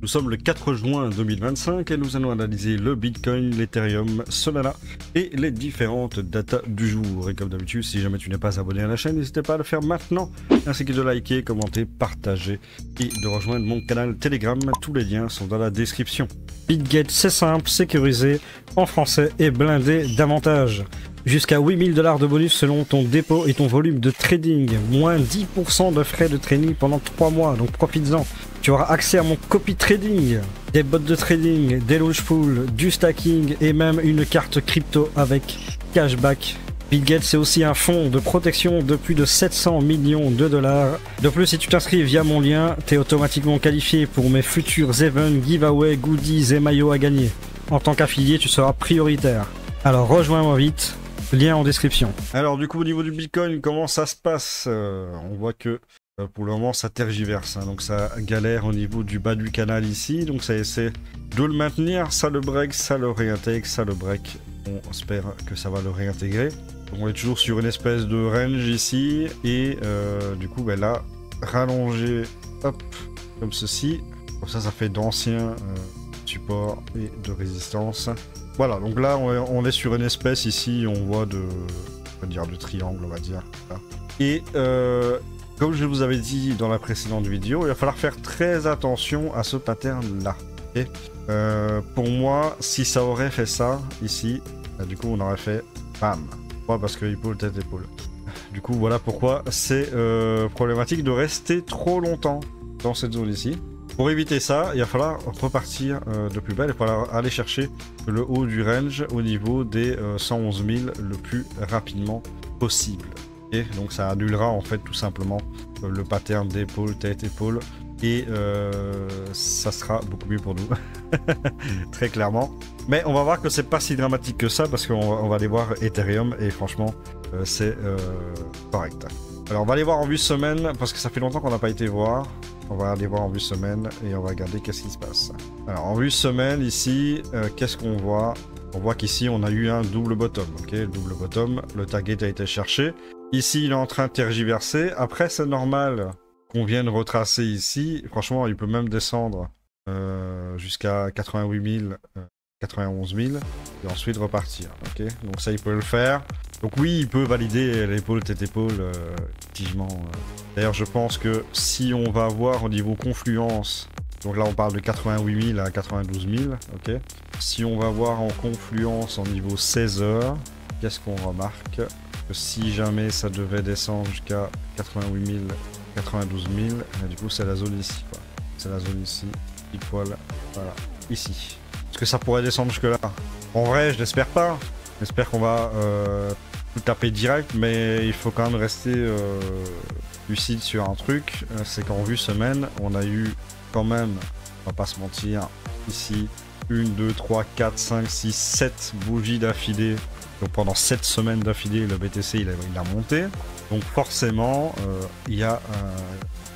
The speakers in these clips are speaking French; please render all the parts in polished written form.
Nous sommes le 4 juin 2025 et nous allons analyser le Bitcoin, l'Ethereum, Solana et les différentes datas du jour. Et comme d'habitude, si jamais tu n'es pas abonné à la chaîne, n'hésitez pas à le faire maintenant, ainsi que de liker, commenter, partager et de rejoindre mon canal Telegram. Tous les liens sont dans la description. BitGet, c'est simple, sécurisé, en français et blindé d'avantages. Jusqu'à 8000 $ de bonus selon ton dépôt et ton volume de trading. Moins 10% de frais de trading pendant 3 mois, donc profites-en. Tu auras accès à mon copy trading, des bots de trading, des launch pools, du stacking et même une carte crypto avec cashback. BitGet, c'est aussi un fonds de protection de plus de 700 millions de dollars. De plus, si tu t'inscris via mon lien, tu es automatiquement qualifié pour mes futurs events, giveaways, goodies et maillots à gagner. En tant qu'affilié, tu seras prioritaire. Alors rejoins-moi vite, lien en description. Alors du coup, au niveau du Bitcoin, comment ça se passe? On voit que pour le moment ça tergiverse, hein, donc ça galère au niveau du bas du canal ici, donc ça essaie de le maintenir, ça le break, ça le réintègre, ça le break. On espère que ça va le réintégrer. Donc on est toujours sur une espèce de range ici, et du coup là, rallongé, hop, comme ceci, comme ça fait d'anciens supports et de résistance. Voilà, donc là on est sur une espèce ici, on voit de triangle, on va dire. Voilà. Et comme je vous avais dit dans la précédente vidéo, il va falloir faire très attention à ce pattern là. Okay, pour moi, si ça aurait fait ça ici, là, du coup on aurait fait bam. Pourquoi? Parce que épaule, tête, épaule. Du coup voilà pourquoi c'est problématique de rester trop longtemps dans cette zone ici. Pour éviter ça, il va falloir repartir de plus bas, il va falloir aller chercher le haut du range au niveau des 111 000 le plus rapidement possible. Et donc ça annulera en fait tout simplement le pattern d'épaule, tête, épaule, et ça sera beaucoup mieux pour nous, très clairement. Mais on va voir que c'est pas si dramatique que ça, parce qu'on va aller voir Ethereum, et franchement c'est correct. Alors on va aller voir en vue semaine, parce que ça fait longtemps qu'on n'a pas été voir. On va aller voir en vue semaine et on va regarder qu'est-ce qui se passe. Alors en vue semaine ici, qu'est-ce qu'on voit? On voit qu'ici on a eu un double bottom, ok, double bottom, le target a été cherché. Ici il est en train de tergiverser, après c'est normal qu'on vienne retracer ici, franchement il peut même descendre jusqu'à 88 000, 91 000 et ensuite repartir, ok, donc ça il peut le faire. Donc oui, il peut valider l'épaule, tête, épaule, effectivement. D'ailleurs, je pense que si on va voir au niveau confluence, donc là on parle de 88 000 à 92 000, ok. Si on va voir en confluence en niveau 16 heures, qu'est-ce qu'on remarque? Que si jamais ça devait descendre jusqu'à 88 000, 92 000, du coup c'est la zone ici, quoi. C'est la zone ici, pile poil, voilà, ici. Est-ce que ça pourrait descendre jusque là? En vrai, je l'espère pas. J'espère qu'on va tout taper direct, mais il faut quand même rester lucide sur un truc. C'est qu'en vue semaine, on a eu quand même, on va pas se mentir, ici 1, 2, 3, 4, 5, 6, 7 bougies d'affilée. Donc pendant 7 semaines d'affilée, le BTC il a monté. Donc forcément, il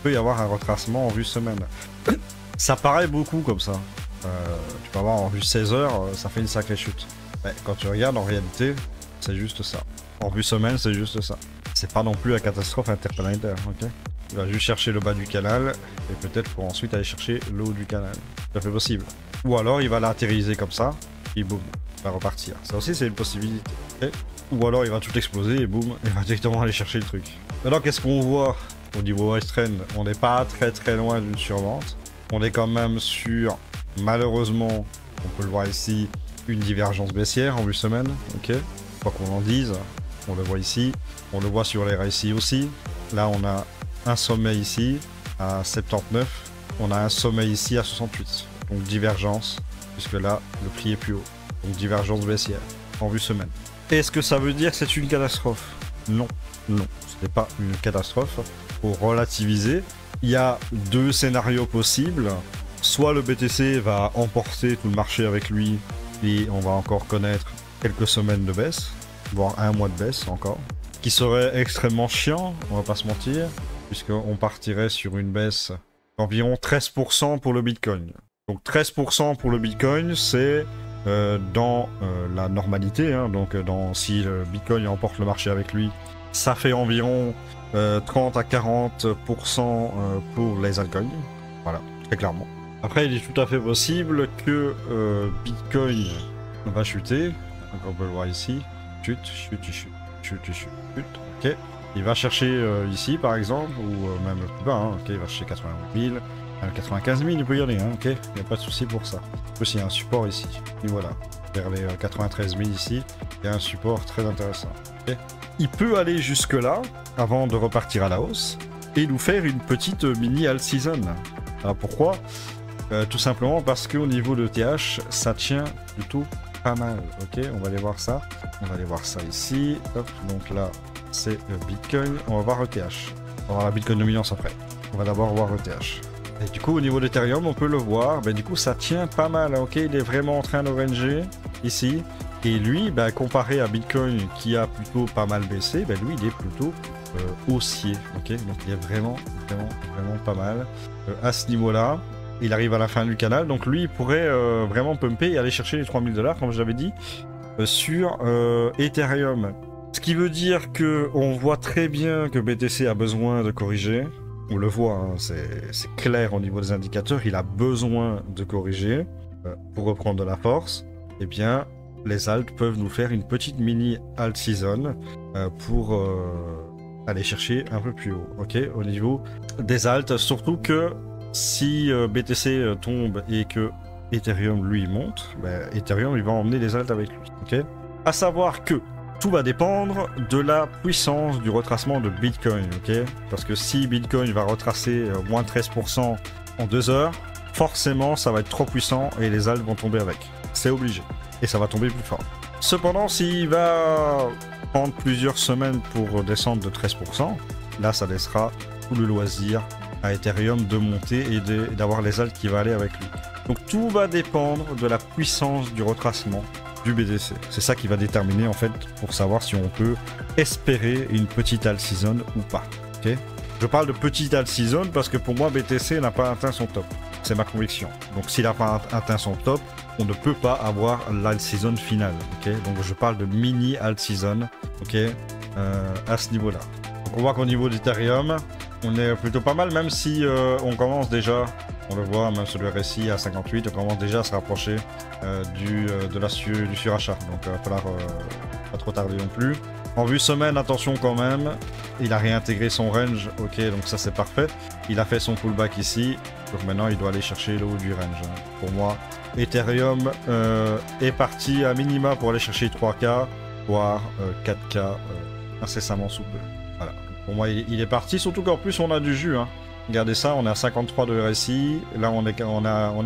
peut y avoir un retracement en vue semaine. Ça paraît beaucoup comme ça. Tu peux avoir en vue 16 heures, ça fait une sacrée chute. Mais quand tu regardes, en réalité, c'est juste ça. En vue semaine, c'est juste ça. C'est pas non plus la catastrophe interplanétaire, ok? Il va juste chercher le bas du canal, et peut-être pour ensuite aller chercher le haut du canal. Ça fait possible. Ou alors, il va latériser comme ça, et boum, il va repartir. Ça aussi, c'est une possibilité. Okay? Ou alors, il va tout exploser, et boum, il va directement aller chercher le truc. Maintenant, qu'est-ce qu'on voit au niveau West Trend? On n'est pas très loin d'une survente. On est quand même sur, malheureusement, on peut le voir ici, une divergence baissière en vue semaine, ok, quoi qu'on en dise, on le voit ici, on le voit sur les RSI aussi. Là on a un sommet ici à 79, on a un sommet ici à 68, donc divergence, puisque là le prix est plus haut, donc divergence baissière en vue semaine. Est-ce que ça veut dire que c'est une catastrophe? Non, non, ce n'est pas une catastrophe. Pour relativiser, il y a deux scénarios possibles. Soit le BTC va emporter tout le marché avec lui, et on va encore connaître quelques semaines de baisse, voire un mois de baisse encore, qui serait extrêmement chiant, on va pas se mentir, puisqu'on partirait sur une baisse d'environ 13% pour le Bitcoin. Donc 13% pour le Bitcoin, c'est dans la normalité, hein, donc si le Bitcoin emporte le marché avec lui, ça fait environ 30 à 40% pour les altcoins, voilà, très clairement. Après, il est tout à fait possible que Bitcoin va chuter. Donc on peut le voir ici. Chute, chute, chute, chute, chute, chute. Ok. Il va chercher ici par exemple, ou même plus bas. Hein. Ok, il va chercher 88 000. 95 000, il peut y aller. Hein. Ok, il n'y a pas de souci pour ça. Aussi, il y a un support ici. Et voilà. Vers les 93 000 ici, il y a un support très intéressant. Okay. Il peut aller jusque là avant de repartir à la hausse et nous faire une petite mini alt season. Alors pourquoi? Tout simplement parce qu'au niveau de TH, ça tient plutôt pas mal. Ok, on va aller voir ça. On va aller voir ça ici. Hop, donc là, c'est le Bitcoin. On va voir ETH. On va voir la Bitcoin dominance après. On va d'abord voir ETH. Et du coup, au niveau d'Ethereum, on peut le voir. Ben, du coup, ça tient pas mal. Ok, il est vraiment en train de ranger ici. Et lui, ben, comparé à Bitcoin qui a plutôt pas mal baissé, ben, lui, il est plutôt haussier. Ok, donc il est vraiment pas mal à ce niveau-là. Il arrive à la fin du canal, donc lui il pourrait vraiment pumper et aller chercher les 3000 $, comme je l'avais dit, sur Ethereum. Ce qui veut dire que on voit très bien que BTC a besoin de corriger. On le voit, hein, c'est clair au niveau des indicateurs, il a besoin de corriger pour reprendre de la force. Eh bien, les alts peuvent nous faire une petite mini alt season pour aller chercher un peu plus haut, ok, au niveau des alts, surtout que si BTC tombe et que Ethereum lui monte, ben, Ethereum il va emmener les alts avec lui. Ok. À savoir que tout va dépendre de la puissance du retracement de Bitcoin. Ok. Parce que si Bitcoin va retracer moins 13% en 2 heures, forcément ça va être trop puissant et les alts vont tomber avec. C'est obligé. Et ça va tomber plus fort. Cependant, s'il va prendre plusieurs semaines pour descendre de 13%, là ça laissera tout le loisir à Ethereum de monter et d'avoir les alts qui vont aller avec lui. Donc tout va dépendre de la puissance du retracement du BTC. C'est ça qui va déterminer en fait pour savoir si on peut espérer une petite alt season ou pas. Okay, je parle de petite alt season parce que pour moi BTC n'a pas atteint son top. C'est ma conviction. Donc s'il n'a pas atteint son top, on ne peut pas avoir l'alt season finale. Okay, donc je parle de mini alt season. Ok, à ce niveau-là. Donc on voit qu'au niveau d'Ethereum, on est plutôt pas mal, même si on commence déjà, on le voit même sur le RSI à 58, on commence déjà à se rapprocher du surachat. Donc il va falloir pas trop tarder non plus. En vue semaine, attention quand même, il a réintégré son range, ok, donc ça c'est parfait. Il a fait son pullback ici, donc maintenant il doit aller chercher le haut du range. Hein. Pour moi, Ethereum est parti à minima pour aller chercher 3K, voire 4K incessamment sous peu. Voilà. Pour moi, il est parti, surtout qu'en plus, on a du jus. Hein. Regardez ça, on est à 53 de RSI. Là, on est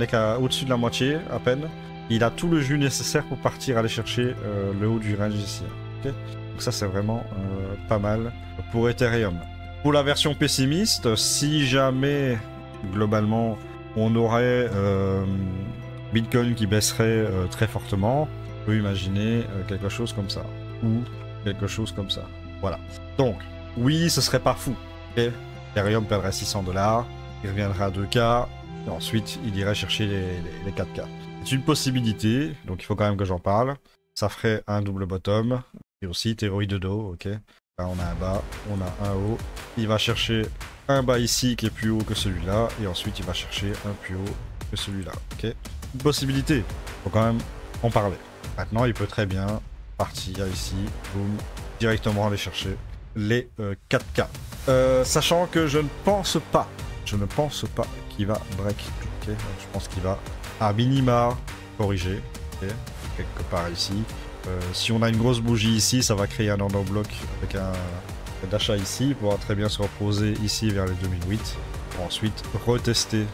qu'à au-dessus de la moitié, à peine. Il a tout le jus nécessaire pour partir aller chercher le haut du range ici. Okay, donc ça, c'est vraiment pas mal pour Ethereum. Pour la version pessimiste, si jamais, globalement, on aurait Bitcoin qui baisserait très fortement, on peut imaginer quelque chose comme ça. Ou quelque chose comme ça. Voilà. Donc, oui, ce serait pas fou. Okay. Ethereum perdrait 600 $, il reviendra à 2K, et ensuite il irait chercher les 4K. C'est une possibilité, donc il faut quand même que j'en parle. Ça ferait un double bottom, et aussi théorie de dos, ok. Là on a un bas, on a un haut. Il va chercher un bas ici qui est plus haut que celui-là, et ensuite il va chercher un plus haut que celui-là, ok. Une possibilité, faut quand même en parler. Maintenant il peut très bien partir ici, boum, directement aller chercher les 4K. Sachant que je ne pense pas qu'il va break. Okay, je pense qu'il va à minima corriger. Okay, quelque part ici. Si on a une grosse bougie ici, ça va créer un order block avec un d'achat ici. Il pourra très bien se reposer ici vers les 2008. Pour ensuite retester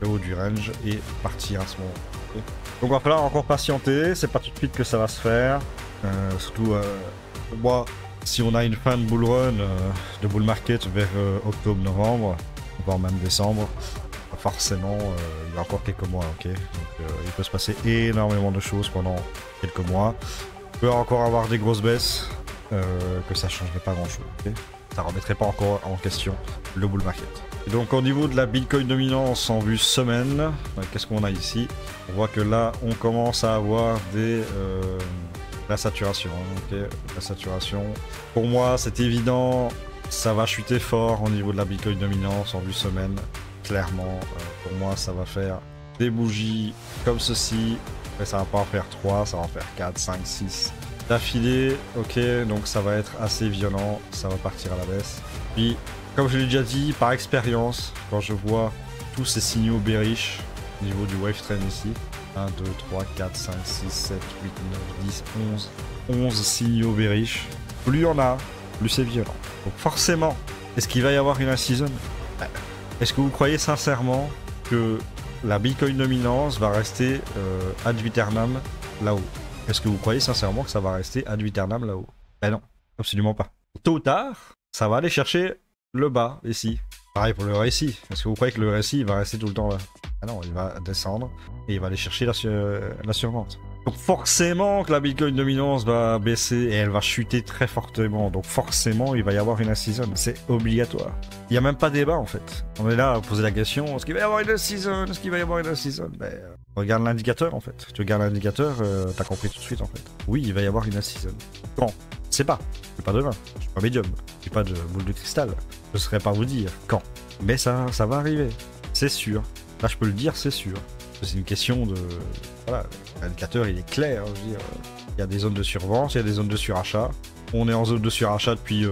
le haut du range et partir à ce moment. Okay. Donc il va falloir encore patienter. C'est pas tout de suite que ça va se faire. Surtout moi, si on a une fin de bull run, de bull market vers octobre-novembre, voire même décembre, forcément il y a encore quelques mois, ok. Donc il peut se passer énormément de choses pendant quelques mois. On peut encore avoir des grosses baisses, que ça changerait pas grand-chose, ok. Ça remettrait pas encore en question le bull market. Et donc au niveau de la Bitcoin dominance en vue semaine, qu'est-ce qu'on a ici? On voit que là on commence à avoir la saturation, ok, la saturation. Pour moi, c'est évident, ça va chuter fort au niveau de la Bitcoin dominance en vue semaine. clairement, pour moi, ça va faire des bougies comme ceci. Mais ça va pas en faire 3, ça va en faire 4, 5, 6 d'affilée. Ok, donc ça va être assez violent, ça va partir à la baisse. Puis, comme je l'ai déjà dit, par expérience, quand je vois tous ces signaux bearish au niveau du wave trend ici, 1, 2, 3, 4, 5, 6, 7, 8, 9, 10, 11 signaux bearish, plus il y en a, plus c'est violent. Donc forcément, est-ce qu'il va y avoir une in-season? Est-ce que vous croyez sincèrement que la Bitcoin dominance va rester ad vieternam là-haut? Est-ce que vous croyez sincèrement que ça va rester ad vieternam là-haut? Ben non, absolument pas. Tôt ou tard, ça va aller chercher le bas ici. Pareil pour le RSI. Est-ce que vous croyez que le RSI va rester tout le temps là? Ah non, il va descendre et il va aller chercher la survente. Donc forcément que la Bitcoin dominance va baisser et elle va chuter très fortement. Donc forcément, il va y avoir une in-season. C'est obligatoire. Il n'y a même pas débat en fait. On est là à poser la question, est-ce qu'il va y avoir une in-season? Est-ce qu'il va y avoir une in-season? Ben, regarde l'indicateur en fait. Tu regardes l'indicateur, t'as compris tout de suite en fait. Oui, il va y avoir une in-season. Quand? Je sais pas. Je suis pas devin. Je suis pas médium. Je suis pas de boule de cristal. Je ne saurais pas vous dire quand. Mais ça va arriver. C'est sûr. Là, je peux le dire, c'est sûr. C'est une question de... Voilà, l'indicateur, il est clair. Je veux dire, il y a des zones de survente, il y a des zones de surachat. On est en zone de surachat depuis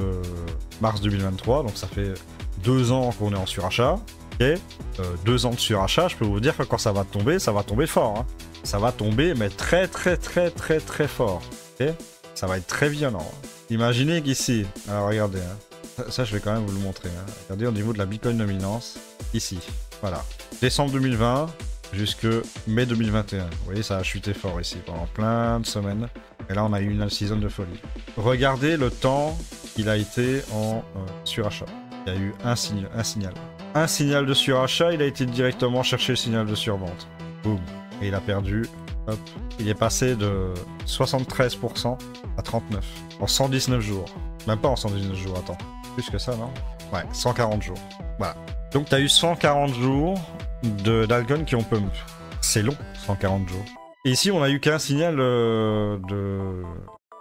mars 2023, donc ça fait 2 ans qu'on est en surachat. Okay, 2 ans de surachat, je peux vous dire que quand ça va tomber fort. Hein. Ça va tomber, mais très fort. Okay, ça va être très violent. Imaginez qu'ici... Alors, regardez, hein. Ça, je vais quand même vous le montrer. Hein. Regardez au niveau de la Bitcoin dominance, ici. Voilà. Décembre 2020 jusque mai 2021. Vous voyez, ça a chuté fort ici pendant plein de semaines. Et là, on a eu une saison de folie. Regardez le temps qu'il a été en surachat. Il y a eu un signal. Un signal de surachat, il a été directement chercher le signal de survente. Boum. Et il a perdu. Hop. Il est passé de 73% à 39%. En 119 jours. Même pas en 119 jours, attends. Plus que ça, non? Ouais, 140 jours. Voilà. Donc, tu as eu 140 jours d'algon qui ont pump. C'est long, 140 jours. Et ici, on a eu qu'un signal de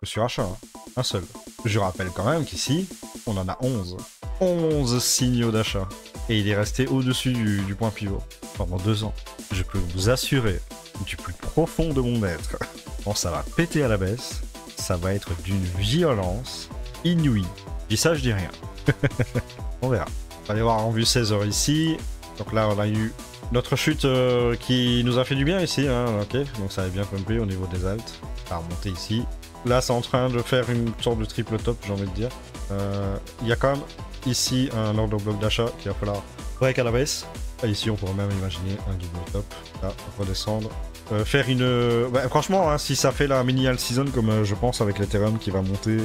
surachat. Hein. Un seul. Je rappelle quand même qu'ici, on en a 11. 11 signaux d'achat. Et il est resté au-dessus du point pivot pendant 2 ans. Je peux vous assurer, du plus profond de mon être, bon, ça va péter à la baisse. Ça va être d'une violence inouïe. Je dis ça, je dis rien. On verra. On va aller voir en vue 16 heures ici. Donc là, on a eu notre chute qui nous a fait du bien ici. Hein, ok, donc ça a bien pumpé au niveau des alts. Ça a remonté ici. Là, c'est en train de faire une sorte de triple top, j'ai envie de dire. Il y a quand même ici un ordre bloc d'achat qu'il va falloir break à la baisse. Et ici, on pourrait même imaginer un double top. Là, redescendre. Faire une... Bah, franchement, hein, si ça fait la mini alt season comme je pense avec l'Ethereum qui va monter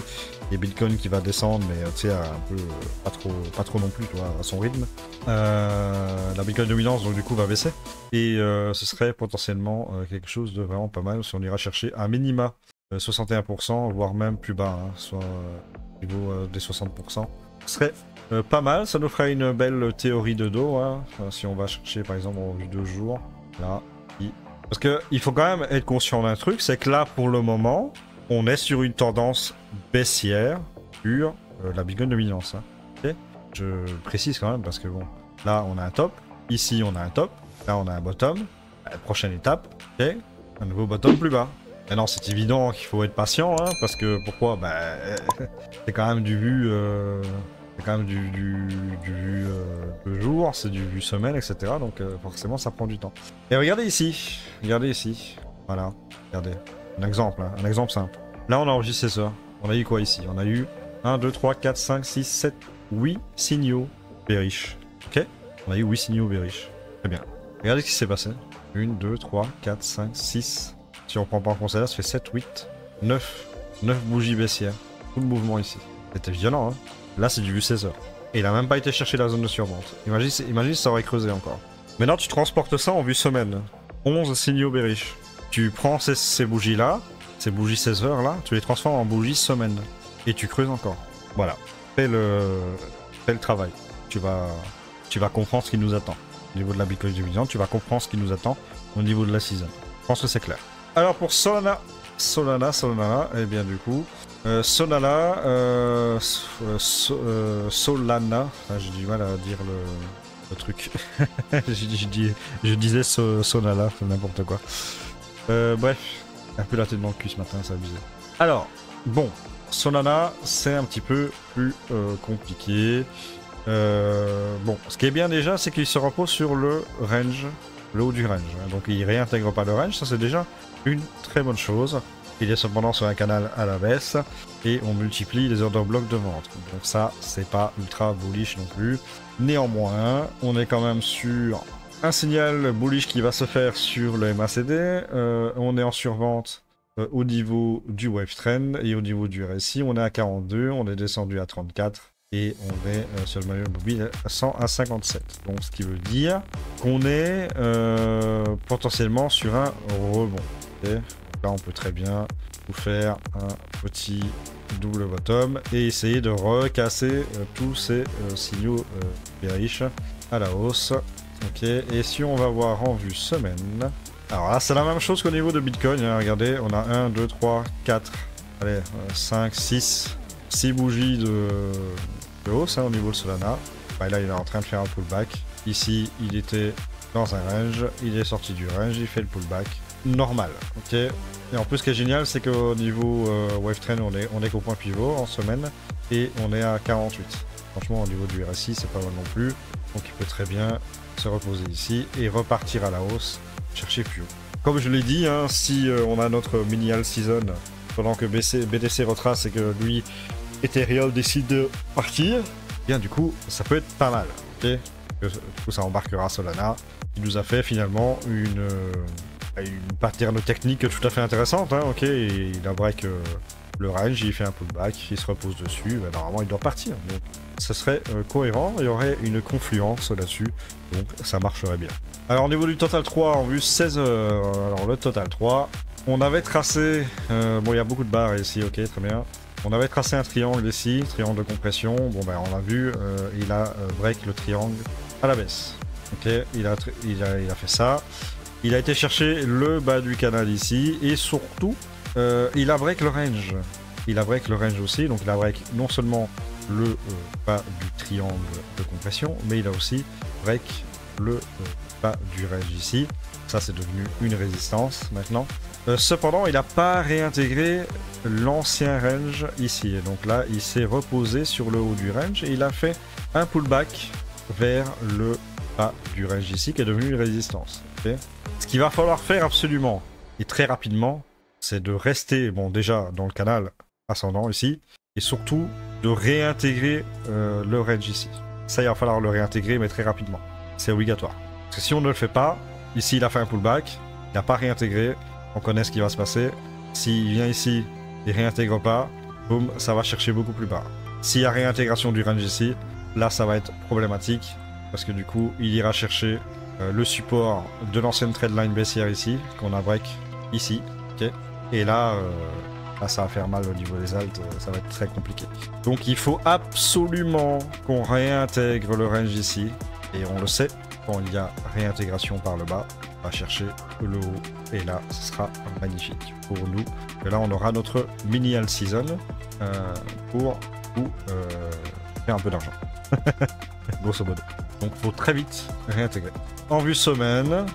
et Bitcoin qui va descendre, mais tu sais, un peu pas trop non plus, tu vois, à son rythme. La Bitcoin dominance, donc du coup, va baisser. Et ce serait potentiellement quelque chose de vraiment pas mal si on ira chercher un minima 61%, voire même plus bas, hein, soit au niveau des 60%. Ce serait pas mal, ça nous ferait une belle théorie de dos, hein, si on va chercher par exemple en vue 2 jours, là, parce qu'il faut quand même être conscient d'un truc, c'est que là, pour le moment, on est sur une tendance baissière sur la Bitcoin dominance. Hein. Okay, je précise quand même, parce que bon, là, on a un top, ici, on a un top, là, on a un bottom, la prochaine étape, okay, un nouveau bottom plus bas. Maintenant, c'est évident qu'il faut être patient, hein, parce que, pourquoi? Bah, c'est quand même du vu... c'est quand même du vu de jour, c'est du vu semaine, etc. Donc forcément ça prend du temps. Et regardez ici, voilà, regardez, un exemple, hein, un exemple simple. Là on a enregistré ça, on a eu quoi ici? On a eu 1, 2, 3, 4, 5, 6, 7, 8 signaux bearish. Ok? On a eu 8 signaux bearish. Très bien. Regardez ce qui s'est passé. 1, 2, 3, 4, 5, 6. Si on prend pas en considération, ça fait 7, 8, 9. 9 bougies baissières. Tout le mouvement ici. C'était violent, hein? Là, c'est du vu 16 heures. Et il a même pas été chercher la zone de survente. Imagine si ça aurait creusé encore. Maintenant, tu transportes ça en vue semaine. 11 signaux bearish. Tu prends ces bougies-là, ces bougies 16 heures là, tu les transformes en bougies semaine. Et tu creuses encore. Voilà. Fais le travail. Tu vas comprendre ce qui nous attend. Au niveau de la Bitcoin dominante, tu vas comprendre ce qui nous attend au niveau de la season. Je pense que c'est clair. Alors pour Solana, eh bien du coup... Solana, j'ai du mal à dire truc. je disais Sonala, n'importe quoi. Bref, un peu la tête dans le cul ce matin, c'est abusé. Alors, bon, Solana, c'est un petit peu plus compliqué. Bon, ce qui est bien déjà, c'est qu'il se repose sur le range, le haut du range. Hein. Donc il réintègre pas le range, ça c'est déjà une très bonne chose. Il est cependant sur un canal à la baisse et on multiplie les order blocks de vente. Donc ça, c'est pas ultra bullish non plus. Néanmoins, on est quand même sur un signal bullish qui va se faire sur le MACD. On est en survente au niveau du wave trend et au niveau du RSI. On est à 42, on est descendu à 34. Et on est sur le manuel mobile à 100 à 57. Donc ce qui veut dire qu'on est potentiellement sur un rebond. Okay. Là on peut très bien vous faire un petit double bottom et essayer de recasser tous ces signaux bearish à la hausse. Ok, et si on va voir en vue semaine, alors là c'est la même chose qu'au niveau de Bitcoin, hein. Regardez, on a 1, 2, 3, 4, allez, 5, 6 bougies de hausse hein, au niveau de Solana. Bah, là il est en train de faire un pullback. Ici il était dans un range, il est sorti du range, il fait le pullback normal. Ok. Et en plus ce qui est génial c'est qu'au niveau wave trend on est qu'au point pivot en semaine et on est à 48. Franchement au niveau du RSI c'est pas mal non plus. Donc il peut très bien se reposer ici et repartir à la hausse, chercher plus haut. Comme je l'ai dit, hein, si on a notre mini all season pendant que BTC retrace et que lui Ethereum décide de partir, bien du coup ça peut être pas mal. Okay, du coup ça embarquera Solana qui nous a fait finalement une pattern technique tout à fait intéressante. Hein, ok, et il a break le range, il fait un pullback, il se repose dessus, ben, normalement il doit partir. Donc ça serait cohérent, il y aurait une confluence là-dessus, donc ça marcherait bien. Alors au niveau du total 3 en vue 16 heures, alors le total 3, on avait tracé, bon il y a beaucoup de barres ici, ok très bien. On avait tracé un triangle ici, triangle de compression. Bon ben on a vu, il a break le triangle à la baisse. Ok, il a fait ça. Il a été chercher le bas du canal ici et surtout, il a break le range. Il a break le range aussi, donc il a break non seulement le bas du triangle de compression, mais il a aussi break le bas du range ici. Ça c'est devenu une résistance maintenant. Cependant, il n'a pas réintégré l'ancien range ici. Et donc là, il s'est reposé sur le haut du range et il a fait un pullback vers le bas du range ici qui est devenu une résistance. Okay. Ce qu'il va falloir faire absolument et très rapidement, c'est de rester bon déjà dans le canal ascendant ici et surtout de réintégrer le range ici. Ça, il va falloir le réintégrer mais très rapidement. C'est obligatoire. Parce que si on ne le fait pas, ici il a fait un pullback, il n'a pas réintégré. On connaît ce qui va se passer. S'il vient ici et réintègre pas, boum, ça va chercher beaucoup plus bas. S'il y a réintégration du range ici, là ça va être problématique parce que du coup il ira chercher le support de l'ancienne trendline baissière ici, qu'on a break ici, ok. Et là, là ça va faire mal au niveau des alts, ça va être très compliqué. Donc il faut absolument qu'on réintègre le range ici, et on le sait, quand il y a réintégration par le bas, on va chercher le haut, et là ce sera magnifique pour nous. Et là on aura notre mini all season pour faire un peu d'argent. Grosso modo. Donc il faut très vite réintégrer. En vue semaine,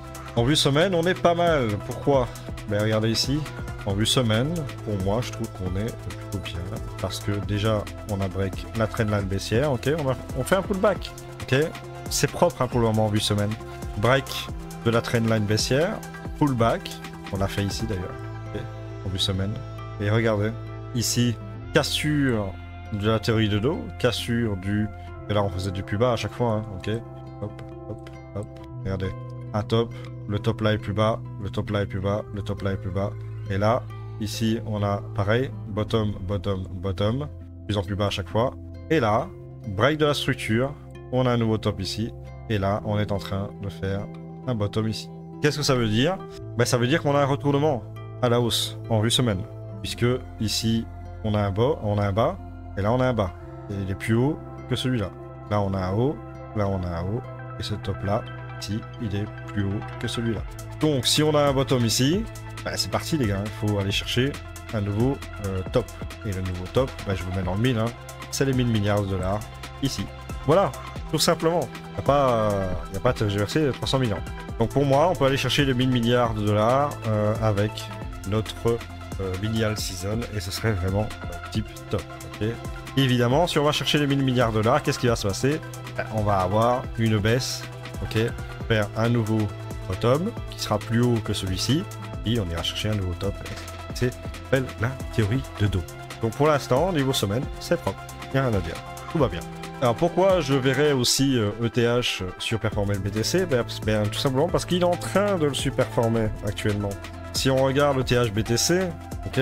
on est pas mal. Pourquoi? Ben regardez ici, en vue semaine, pour moi je trouve qu'on est plutôt bien. Parce que déjà on a break la trendline baissière, ok, on fait un pullback. Ok, c'est propre hein, pour le moment en vue semaine. Break de la trendline baissière, pullback, on l'a fait ici d'ailleurs, okay, en vue semaine. Et regardez, ici, cassure de la théorie de dos, cassure du... Et là on faisait du plus bas à chaque fois, hein, ok. Hop, hop, hop, regardez, un top, le top là est plus bas, le top là est plus bas, le top là est plus bas. Et là, ici on a pareil, bottom, bottom, bottom, plus en plus bas à chaque fois. Et là, break de la structure, on a un nouveau top ici. Et là, on est en train de faire un bottom ici. Qu'est-ce que ça veut dire? Ben, ça veut dire qu'on a un retournement à la hausse en vue semaine. Puisque ici, on a un bas, et là on a un bas. Et il est plus haut que celui-là. Là on a un haut, là on a un haut, et ce top là, ici, il est plus haut que celui-là. Donc si on a un bottom ici, ben, c'est parti les gars, il faut aller chercher un nouveau top. Et le nouveau top, ben, je vous mets dans le mille, hein, c'est les 1000 milliards de dollars, ici. Voilà, Tout simplement. Il n'y a pas à tergiverser 300 millions. Donc pour moi, on peut aller chercher les 1000 milliards de dollars avec notre mini-all season et ce serait vraiment tip top. Okay. Évidemment, si on va chercher les 1000 milliards de dollars, qu'est-ce qui va se passer? On va avoir une baisse, ok, faire un nouveau bottom qui sera plus haut que celui-ci et on ira chercher un nouveau top. C'est la théorie de dos. Donc pour l'instant, niveau semaine, c'est propre. Il n'y a rien à dire. Tout va bien. Alors pourquoi je verrais aussi ETH surperformer le BTC? Tout simplement parce qu'il est en train de le surperformer actuellement. Si on regarde ETH BTC, ok,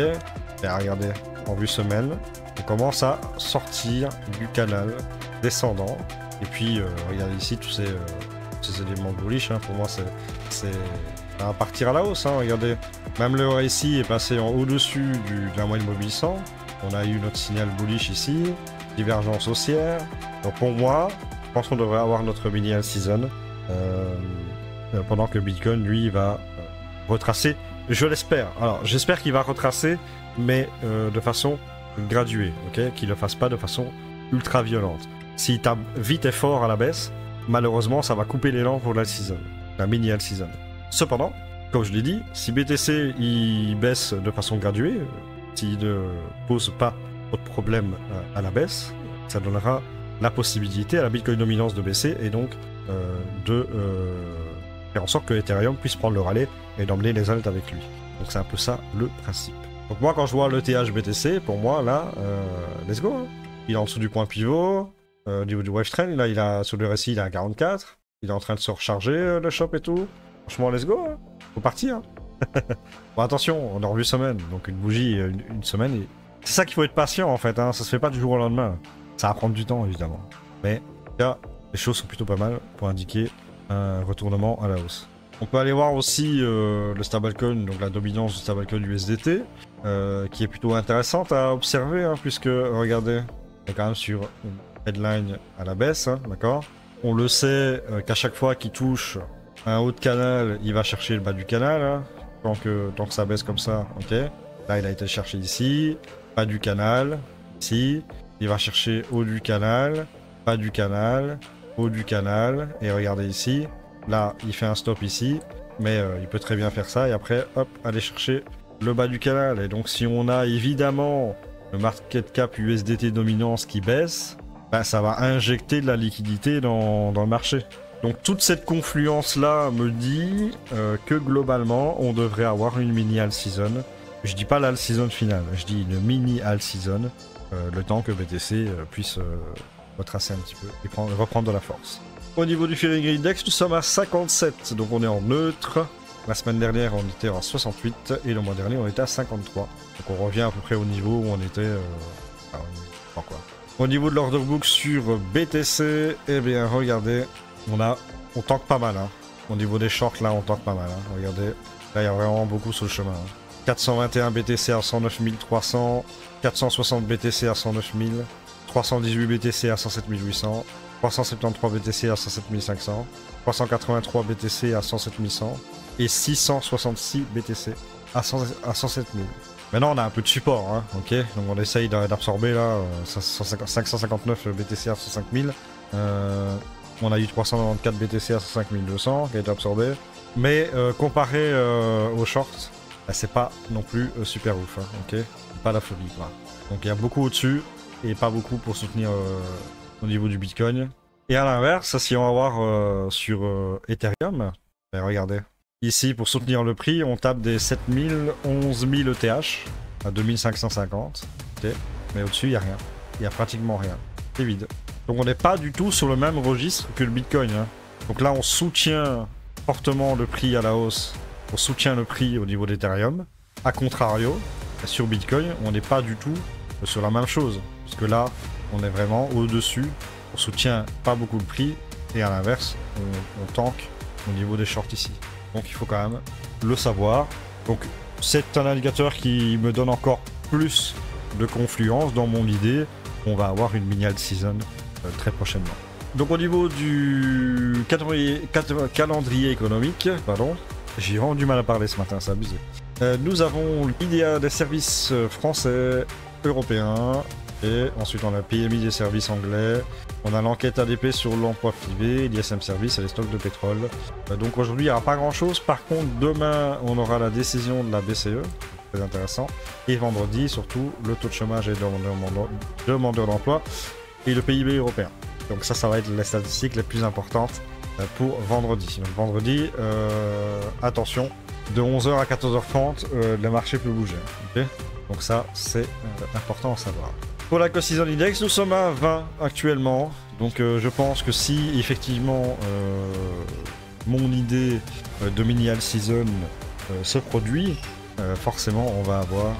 regardez, en vue semaine, on commence à sortir du canal descendant. Et puis regardez ici tous ces éléments bullish, hein, pour moi c'est à partir à la hausse, hein, regardez. Même le RSI est passé en au-dessus de la moyenne mobile 100. On a eu notre signal bullish ici, divergence haussière. Donc pour moi, je pense qu'on devrait avoir notre mini season pendant que Bitcoin, lui, va retracer. Je l'espère. Alors j'espère qu'il va retracer, mais de façon graduée, ok, qu'il ne le fasse pas de façon ultra violente. S'il tape vite et fort à la baisse, malheureusement, ça va couper l'élan pour la season, la mini season. Cependant, comme je l'ai dit, si BTC il baisse de façon graduée, s'il ne pose pas autre problème à la baisse, ça donnera la possibilité à la Bitcoin dominance de baisser et donc de faire en sorte que Ethereum puisse prendre le relais et d'emmener les alts avec lui. Donc c'est un peu ça le principe. Donc moi quand je vois l'ETH BTC, pour moi là, let's go. Hein. Il est en dessous du point pivot, au niveau du wave trend, là il a sur le RSI il est à 44, il est en train de se recharger le shop et tout. Franchement let's go, hein. Faut partir. Hein. Bon attention, on est en vue semaine, donc une bougie une semaine. Et... c'est ça qu'il faut être patient en fait, hein. Ça se fait pas du jour au lendemain. Ça va prendre du temps évidemment. Mais là, les choses sont plutôt pas mal pour indiquer un retournement à la hausse. On peut aller voir aussi le stablecoin, donc la dominance du stablecoin USDT, qui est plutôt intéressante à observer, hein, puisque, regardez, on est quand même sur une headline à la baisse, hein, d'accord. On le sait qu'à chaque fois qu'il touche un haut de canal, il va chercher le bas du canal, hein, tant que ça baisse comme ça, ok. Là, il a été cherché ici, bas du canal, ici, il va chercher haut du canal, bas du canal, haut du canal, et regardez ici, là, il fait un stop ici, mais il peut très bien faire ça, et après, hop, aller chercher le bas du canal. Et donc, si on a évidemment le market cap USDT dominance qui baisse, ben, ça va injecter de la liquidité dans le marché. Donc, toute cette confluence-là me dit que globalement, on devrait avoir une mini all season. Je dis pas l'all season finale, je dis une mini all season, le temps que BTC puisse retracer un petit peu et reprendre de la force. Au niveau du Fearing Index, nous sommes à 57, donc on est en neutre. La semaine dernière, on était à 68 et le mois dernier, on était à 53. Donc on revient à peu près au niveau où on était... Au niveau de l'order book sur BTC, eh bien regardez, on tank pas mal. Hein. Au niveau des shorts, là, on tank pas mal. Hein. Regardez, là, il y a vraiment beaucoup sur le chemin. Hein. 421 BTC à 109 300, 460 BTC à 109 000, 318 BTC à 107 800, 373 BTC à 107 500, 383 BTC à 107 100 et 666 BTC à 107 000. Maintenant on a un peu de support, hein, ok, donc on essaye d'absorber là 559 BTC à 105 000. On a eu 394 BTC à 105 200 qui a été absorbé. Mais comparé aux shorts, bah, c'est pas non plus super ouf, hein, ok, pas la folie quoi. Donc il y a beaucoup au-dessus et pas beaucoup pour soutenir au niveau du Bitcoin. Et à l'inverse, si on va voir sur Ethereum, bah, regardez. Ici, pour soutenir le prix, on tape des 7000, 11 000 ETH à 2550. Okay. Mais au-dessus, il n'y a rien. Il n'y a pratiquement rien. C'est vide. Donc on n'est pas du tout sur le même registre que le Bitcoin. Hein. Donc là, on soutient fortement le prix à la hausse. On soutient le prix au niveau d'Ethereum. A contrario, sur Bitcoin, on n'est pas du tout sur la même chose. Parce que là, on est vraiment au-dessus. On soutient pas beaucoup le prix. Et à l'inverse, on tank au niveau des shorts ici. Donc il faut quand même le savoir. Donc c'est un indicateur qui me donne encore plus de confluence dans mon idée. On va avoir une mini season très prochainement. Donc au niveau du calendrier économique, pardon, j'ai vraiment du mal à parler ce matin, c'est abusé. Nous avons l'idée des services français, européens, Et ensuite on a le PMI des services anglais, on a l'enquête ADP sur l'emploi privé, l'ISM Service et les stocks de pétrole. Donc aujourd'hui il n'y aura pas grand chose, par contre demain on aura la décision de la BCE, très intéressant, et vendredi surtout le taux de chômage et demandeurs d'emploi et le PIB européen. Donc ça va être les statistiques les plus importantes pour vendredi. Donc vendredi, attention, de 11h à 14h30, les marchés peuvent bouger. Okay, donc ça c'est important à savoir. Pour la Cost Season Index, nous sommes à 20 actuellement. Donc je pense que si effectivement mon idée de mini all season se produit, forcément on va avoir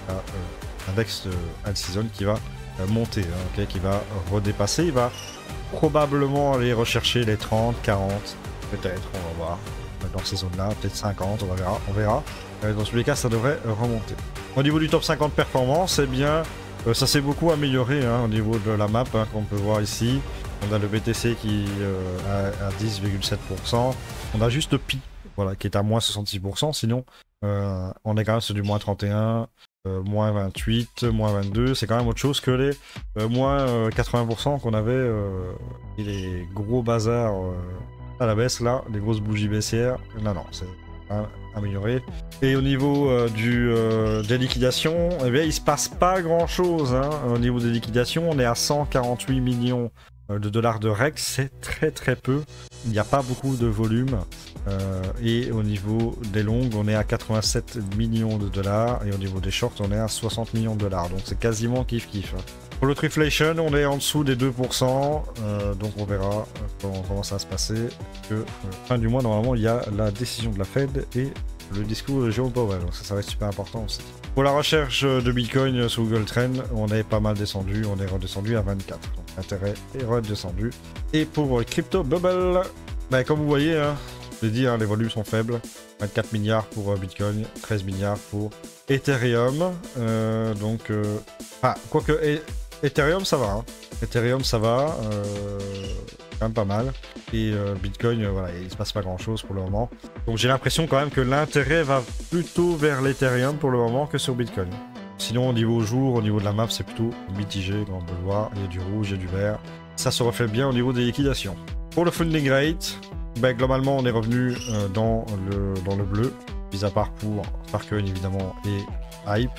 un index all season qui va monter, hein, okay, qui va redépasser. Il va probablement aller rechercher les 30, 40, peut-être, on va voir. Dans ces zones-là, peut-être 50, on verra. Dans tous les cas, ça devrait remonter. Au niveau du top 50 performance, eh bien, ça s'est beaucoup amélioré hein, au niveau de la map, hein, qu'on peut voir ici. On a le BTC qui à 10,7%. On a juste Pi, voilà, qui est à moins 66%. Sinon, on est quand même sur du moins 31, moins 28, moins 22. C'est quand même autre chose que les moins 80% qu'on avait. Et les gros bazars à la baisse, là, les grosses bougies baissières. Non, c'est amélioré. Et au niveau des liquidations, eh bien, il se passe pas grand chose hein. Au niveau des liquidations, on est à 148 millions de dollars de REX, c'est très peu. Il n'y a pas beaucoup de volume. Et au niveau des longues, on est à 87 millions de dollars. Et au niveau des shorts, on est à 60 millions de dollars. Donc c'est quasiment kiff-kiff. Hein. Pour le Triflation, on est en dessous des 2%. Donc on verra comment ça va se passer. Fin du mois, normalement, il y a la décision de la Fed et le discours de Jérôme Powell. Donc ça va être super important aussi. Pour la recherche de Bitcoin sur Google Trend, on est pas mal descendu. On est redescendu à 24. Donc l'intérêt est redescendu. Et pour Crypto Bubble, ben, comme vous voyez, hein, je l'ai dit, hein, les volumes sont faibles. 24 milliards pour Bitcoin, 13 milliards pour Ethereum. Quoique Ethereum ça va. Hein. Ethereum ça va. Quand même pas mal. Et Bitcoin, voilà, il se passe pas grand chose pour le moment. Donc j'ai l'impression quand même que l'intérêt va plutôt vers l'Ethereum pour le moment que sur Bitcoin. Sinon au niveau jour, au niveau de la map, c'est plutôt mitigé, comme on peut le voir. Il y a du rouge, il y a du vert. Ça se reflète bien au niveau des liquidations. Pour le funding rate, ben, globalement on est revenu dans le bleu, mis à part pour Sparkcoin évidemment et Hype.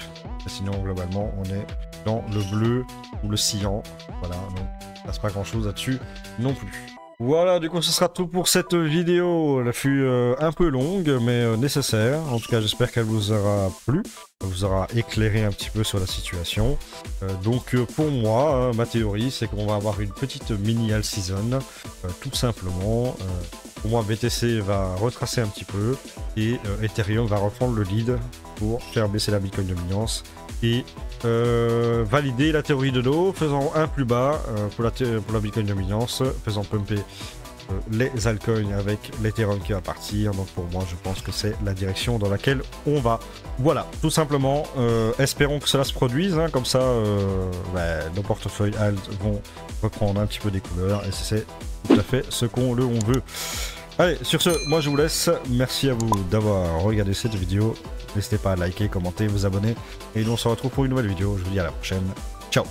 Et sinon globalement on est dans le bleu ou le cyan. Voilà, donc il ne passe pas grand chose là-dessus non plus. Voilà, du coup ce sera tout pour cette vidéo. Elle fut un peu longue mais nécessaire. En tout cas j'espère qu'elle vous aura plu, vous aura éclairé un petit peu sur la situation. Donc pour moi, ma théorie c'est qu'on va avoir une petite mini all season, tout simplement. Pour moi BTC va retracer un petit peu et Ethereum va reprendre le lead pour faire baisser la Bitcoin dominance et valider la théorie de l'eau, faisant un plus bas pour la Bitcoin dominance, faisant pumper les altcoins avec l'Ethereum qui va partir. Donc pour moi je pense que c'est la direction dans laquelle on va. Voilà, tout simplement, espérons que cela se produise, hein, comme ça nos portefeuilles alt vont reprendre un petit peu des couleurs et c'est tout à fait ce qu'on veut. Allez, sur ce, moi je vous laisse. Merci à vous d'avoir regardé cette vidéo. N'hésitez pas à liker, commenter, vous abonner. Et nous on se retrouve pour une nouvelle vidéo. Je vous dis à la prochaine. Ciao.